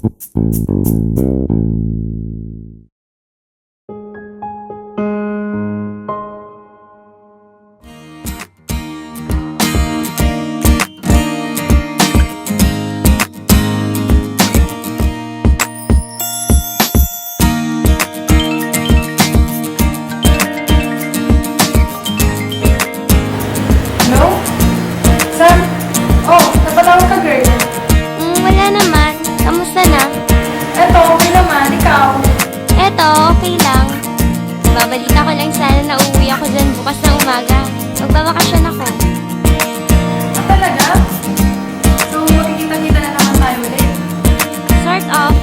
Hello? Sam? Oh, napatawag ka, girl. Wala naman. Kamusta na? Eto, okay naman. Ikaw? Eto, okay lang. Babalita ko lang sana na uuwi ako dyan bukas na umaga. Magbabakasyon ako. Ah, talaga? So, makikita-kita na naman tayo ulit. Sort of.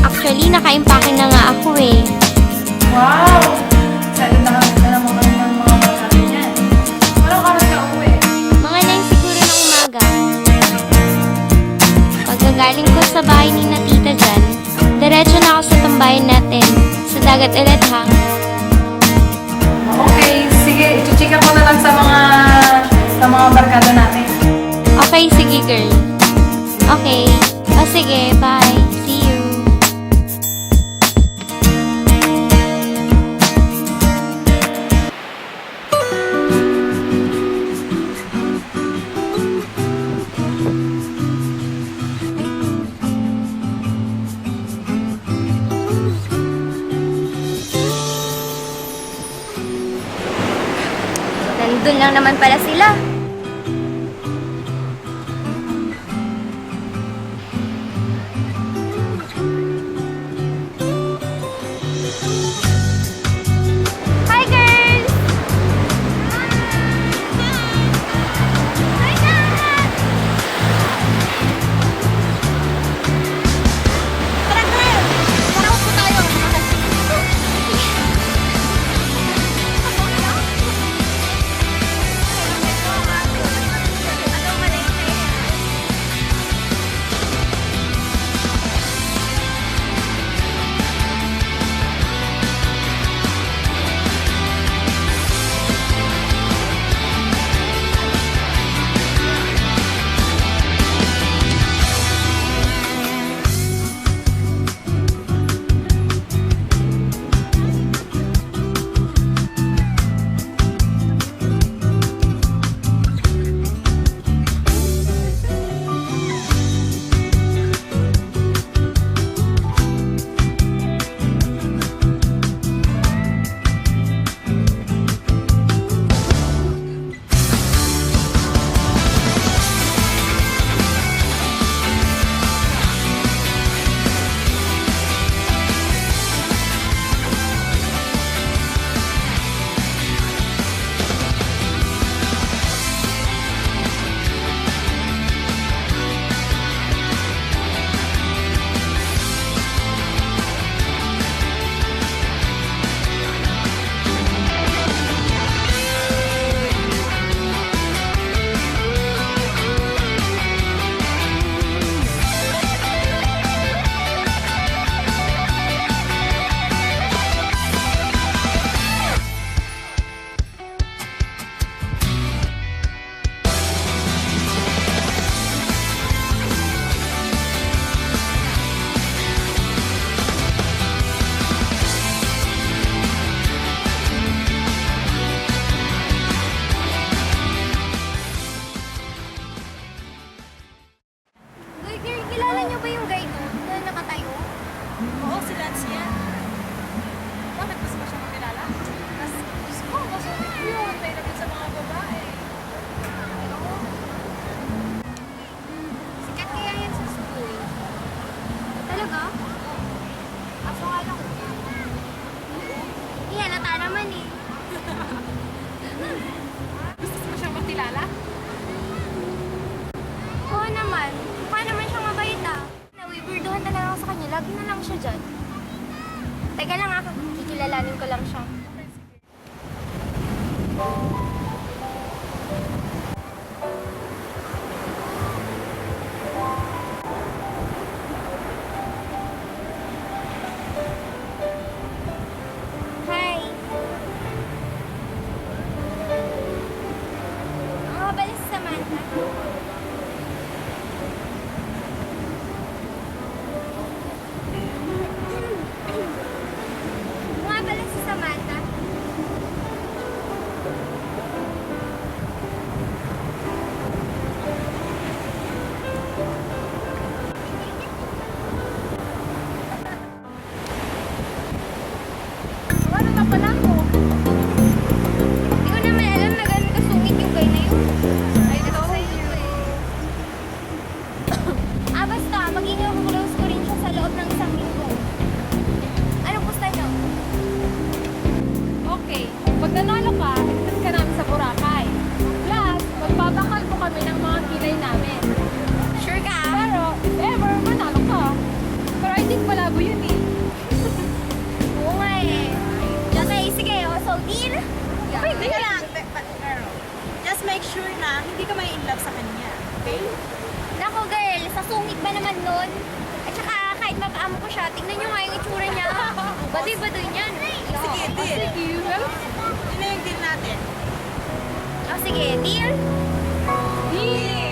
Actually, nakaimpake na nga ako eh. Wow! Excited na kami na naman kami ng mga barkada niyan. Anong oras ka uwi? Mga 9 siguro ng umaga. Pagkagaling ko sa bahay ni na tita dyan, diretso na ako sa tambayan natin. Sa dagat ulit ha. Okay, sige. I-chika ko na lang sa mga barkada natin. Okay, sige girl. Okay. O sige, bye. See you. Nandun lang naman pala sila. Hi, girls! Hi, guys! Tara, girl! Tara, upo tayo. Kilala niyo ba yung guy doon na nakatayo? Oo, si Lance yan. Bakit gusto mo siya makilala? Gusto ko, kasi yun. Tayo naman sa mga babae. Sikat kaya yan sa school. Talaga? Ako nga lang. Yan, nata naman eh. Gusto mo siya makilala? Oo naman. Mukha naman siyang mabait ah. Nawiwirduhan na lang ako sa kanya. Lagi na lang siya dyan. Teka lang ako. Kikilalanin ko lang siya. Hi. Ang mabalik si Samantha. make sure na hindi ka may in love sa kanya. Okay? Nako girl, sa sungit ba naman nun? At saka kahit mapaamo ko siya, tingnan nyo nga yung itsura niya. Baduy-baduy niyan. Sige, deal. Yun na yung deal natin. Oh, sige, deal? Deal!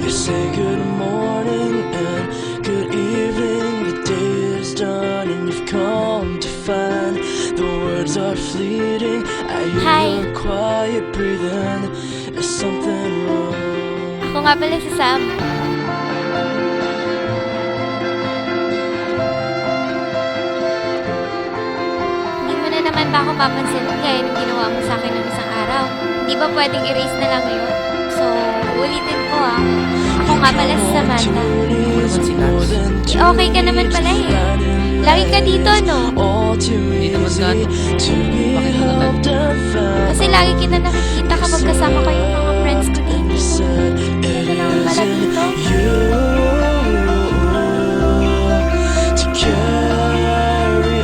You say good morning and good evening. The day is done and you've come to find the words are fleeting. I hear Hi. your quiet breathing. Is something wrong? Ako nga pala si Sam. Hindi mo na naman ba ako papansin kaya nung ginawa mo sa akin ng isang araw? Di ba pwedeng erase na lang yun? So, ulitin ko ah. Ako nga pala si Samantha. Okay ka naman pala eh. Lagi ka dito, no? Hindi naman gano. Bakit mo naman? Kasi lagi kita nakikita kapag kasama ko yung mga friends ko dito. Ganda naman pala dito.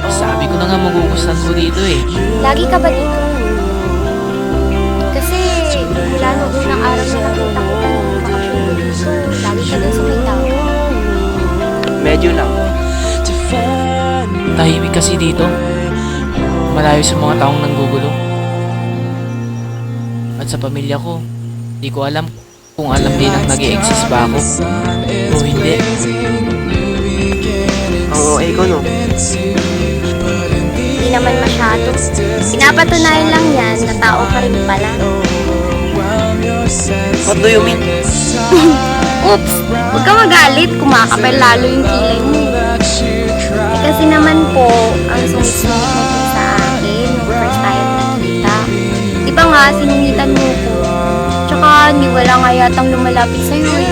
Sabi ko na nga magugustuhan mo dito eh. Lagi ka ba dito? Kasi mula nung unang araw na nakita ko ka nung bakasyon dito, lagi ka dun sa may tao. Medyo lang. Tahimik kasi dito. Malayo sa mga taong nanggugulo. At sa pamilya ko, di ko alam kung alam din ang nag-i-exist ba ako o hindi. Oo, ikaw no. Hindi naman masyado. Pinapatunayan lang yan na tao ka rin pala. What do you mean? Oops! Huwag ka magalit. Kumakapal lalo yung kilay mo. Kasi naman po, ang sungit-sungit mo po sa akin nung first tayo nakita. Di ba nga, sinungitan mo ko. Tsaka, ni wala nga yatang lumalapit sa'yo eh.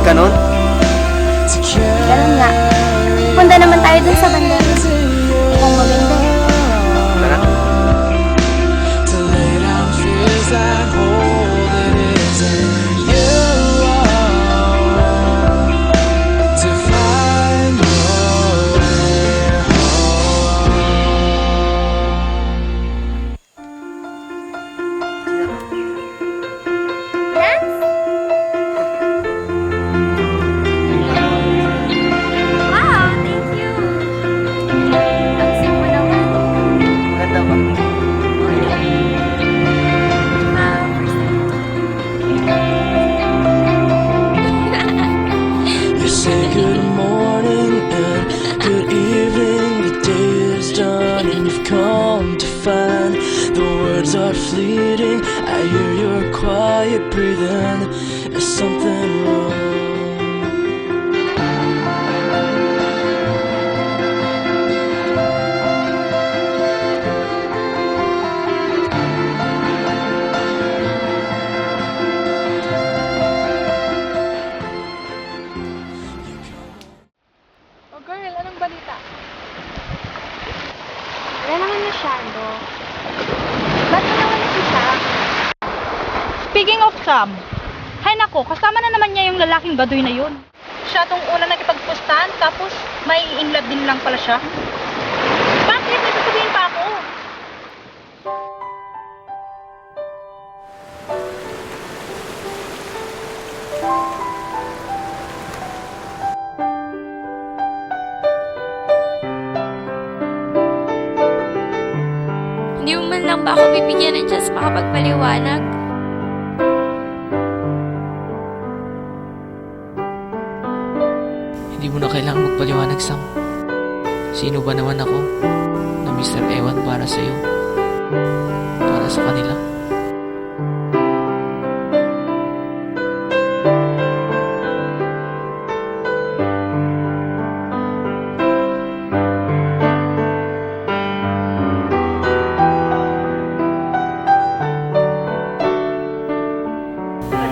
Ganon? Ganun nga. Punta naman tayo dun sa banda. Mukhang maganda eh. Tara. Dance? Wow, thank you. Ang sing mo naman. Maganda ba? First time. You say good morning and good evening. The day is done and you've come to find the words are fleeting. I hear your quiet breathing. Is something wrong? Oh girl, anong balita? Wala naman masyado. Ba't mo naman si Sam? Speaking of Sam, hay nako, kasama na naman niya yung lalaking baduy na yun. Siya tong una nakipagpustahan, tapos may in love din lang pala siya. Bakit? May sasabihin pa ako. Hindi mo man lang ba ako bibigyan ng chance makapagpaliwanag? Hindi mo na kailangang magpaliwanag, Sam. Sino ba naman ako na Mr. Ewan para sa'yo? Para sa kanila?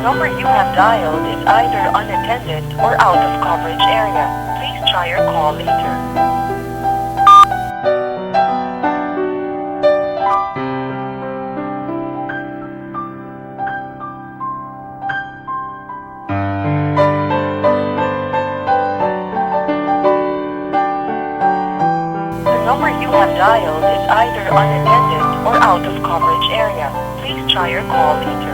Ano? number you have dialed is either unattended or out of coverage area. Please try your call later. The number you have dialed is either unattended or out of coverage area. Please try your call later.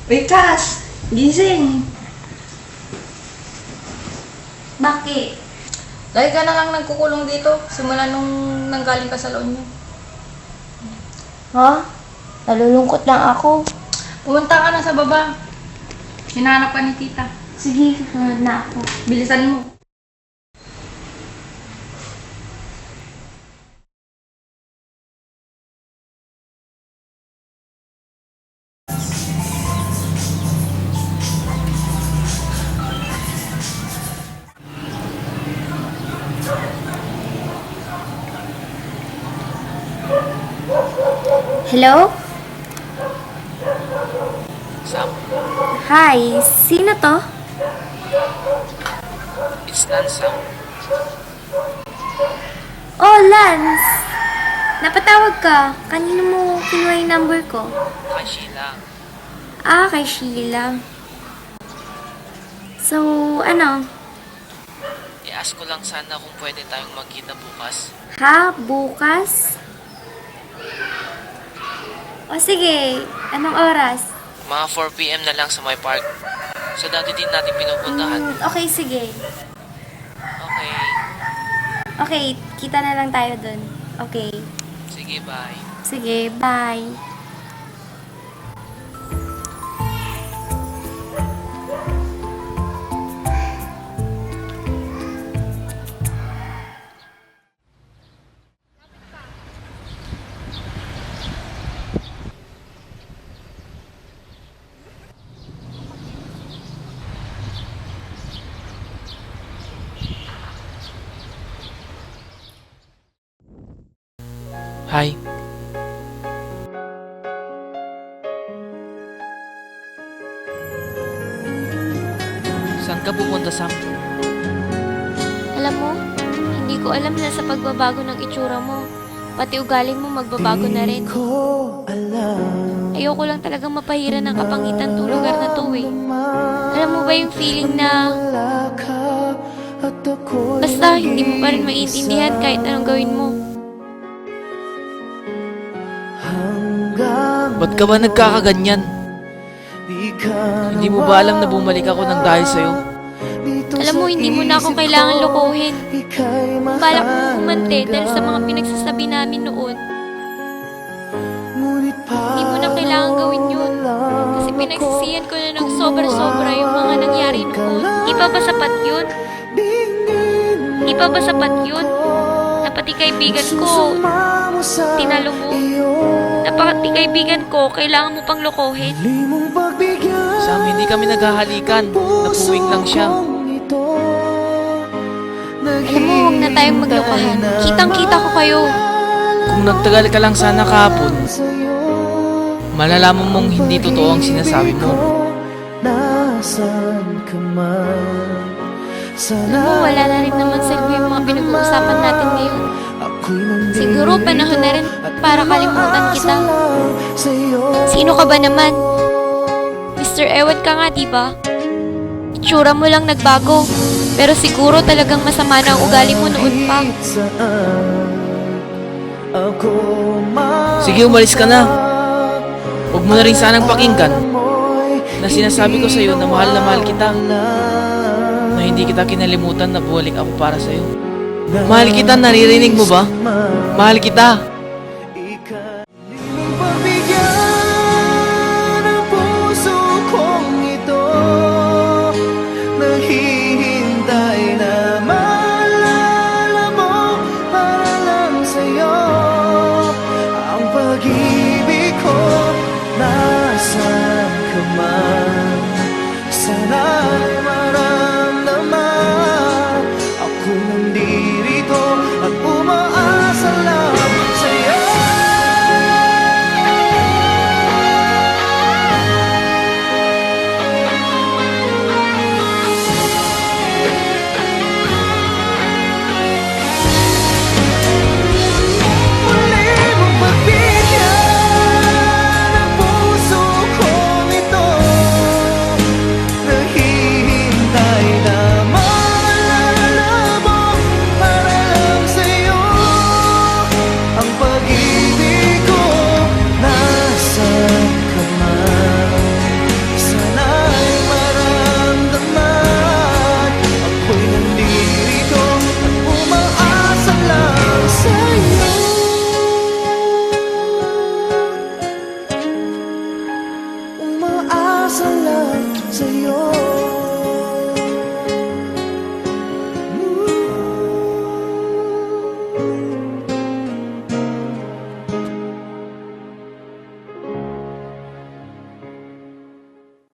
Uy, Cass! Gising! Bakit? Lagi ka na lang nagkukulong dito, simula nung nanggaling ka sa La Union. Ha? Nalulungkot lang ako. Pumunta ka na sa baba. Hinahanap ka ni tita. Sige, susunod na ako. Bilisan mo. Hello? Sam, Hi, sino to? it's Lance, Sam. Oh, Lance! Napatawag ka. Kanino mo kinuha yung number ko? Kay Sheila. Ah, kay Sheila. So, ano? I-ask ko lang sana kung pwede tayong magkita bukas. Ha? Bukas? O sige, anong oras? Mga 4 p.m. na lang sa my park. Sa dati din natin pinupuntahan. Okay, sige. Okay. Okay, kita na lang tayo dun. Okay. Sige, bye. Sige, bye. Hi. Saan ka pupunta, Sam? Alam mo, hindi ko alam na sa pagbabago ng itsura mo, pati ugali mo magbabago na rin. Ayoko lang talagang mapahira ng kapangitan tong lugar na to eh. Alam mo ba yung feeling na basta hindi mo pa rin maintindihan kahit anong gawin mo. Ba't ka ba nagkakaganyan? Hindi mo ba alam na bumalik ako ng dahil sa'yo? Alam mo, hindi mo na ako kailangan lokohin. Balak mo umante dahil sa mga pinagsasabi namin noon. Hindi mo na kailangan gawin yun. Kasi pinagsisihan ko na ng sobra-sobra yung mga nangyari noon. Hindi pa ba sapat yun? Hindi pa ba sapat yun? Na pati kaibigan ko, tinalo mo. Na pati kaibigan ko, kailangan mo pang lokohin. Sam, hindi kami naghahalikan. Napuwing lang siya. Alam mo, huwag na tayong maglokohan. Kitang-kita ko kayo. Kung nagtagal ka lang sana kahapon, malalaman mong hindi totoo ang sinasabi mo. Alam mo, wala na rin naman sa yung mga pinag-uusapan natin ngayon. Siguro panahon na rin para kalimutan kita. Sino ka ba naman? Mr. Ewan ka nga, diba? Itsura mo lang nagbago. Pero siguro talagang masama na ang ugali mo noon pa. Sige, umalis ka na. Huwag mo na rin sanang pakinggan na sinasabi ko sa'yo na mahal kita. Na hindi kita kinalimutan na buwalik ako para sa'yo. Mahal kita, naririnig mo ba? Mahal kita. Pabigyan ang puso kong ito, naghihintay na maalala mo para lang sa'yo. Ang pag-ibig ko, nasaan ka man, sana'y maramdaman. Ako nandirito at umaasa lang sa'yo. Muli mong pagbigyan ang puso kong ito, naghihintay na maalala mo para lang sa'yo. Ang pag-ibig ko, nasaan ka man, sana'y maramdaman. Ako'y nandirito at umaasa lang sa'yo. Umaasa lang sa'yo.